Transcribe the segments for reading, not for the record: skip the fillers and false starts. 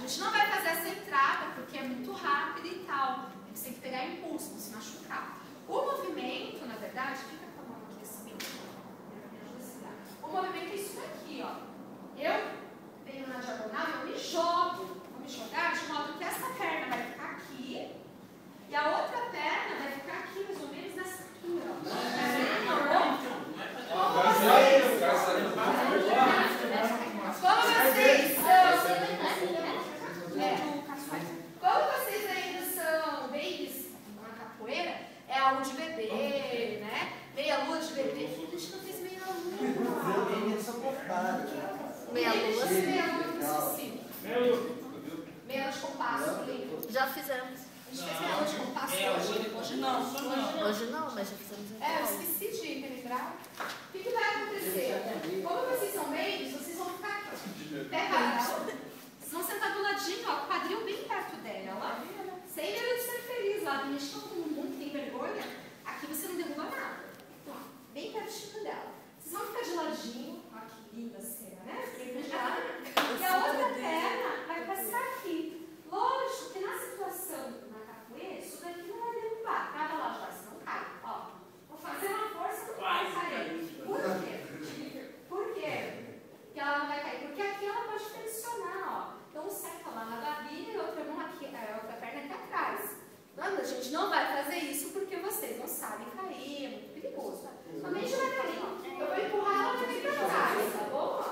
gente não vai fazer essa entrada porque é muito rápido e tal. Você tem que pegar impulso, não se machucar. O movimento, na verdade, fica com a mão aqui assim. O movimento é isso aqui, ó. Eu venho na diagonal e eu me jogo. Vou me jogar de modo que essa perna vai ficar aqui e a outra perna vai ficar aqui, mais ou menos nessa altura, ó. Como vocês ainda são babies na capoeira, é algo de bebê, né? Meia lua de bebê. A gente não fez meia lua. Meia lua, meia lua, sim. Meia lua de compasso, lembra? Já fizemos. A gente fez meia lua de compasso hoje não. Hoje não, mas já fizemos. Eu esqueci de lembrar. O que vai acontecer? Como vocês são babies, vocês vão ficar aqui. Pega ela. Vocês vão sentar do ladinho, ó, o quadril bem perto dela. Sem medo de ser feliz lá. Tem gente que todo mundo tem vergonha. Aqui você não derruba nada. Então, ó, bem pertinho dela. Vocês vão ficar de ladinho. Ó, que linda cena, né? E a outra perna vai passar aqui. Lógico que na situação na capoeira, isso daqui não vai derrubar. Trava lá, Joyce, não cai. Ó, vou fazer uma força que não vai cair. Por quê? Por quê? Que ela não vai cair? Porque aqui ela pode tensionar, ó. Então, um cerca lá na barriga e outra mão aqui, a outra perna aqui atrás. Não, a gente não vai fazer isso porque vocês não sabem cair, é muito perigoso. Somente devagarinho. Eu vou empurrar ela também pra trás, tá bom?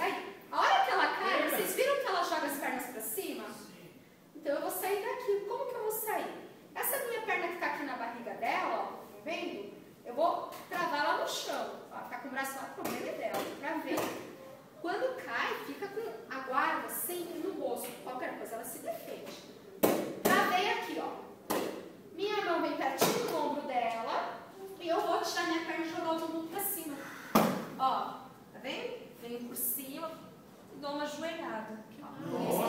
Aí, a hora que ela cai, vocês viram que ela joga as pernas pra cima? Então, eu vou sair daqui. Como que eu vou sair? Essa minha perna que tá aqui na barriga dela, ó, tá vendo? Eu vou travar ela no chão. Ela tá com o braço lá, o problema é dela, pra ver. Quando cai, fica com a guarda sempre no rosto. Qualquer coisa, ela se defende. Travei aqui, ó. Minha mão vem pertinho do ombro dela. E eu vou tirar minha perna e jogar o bumbum pra cima. Ó, tá vendo? Venho por cima e dou uma joelhada. Ó.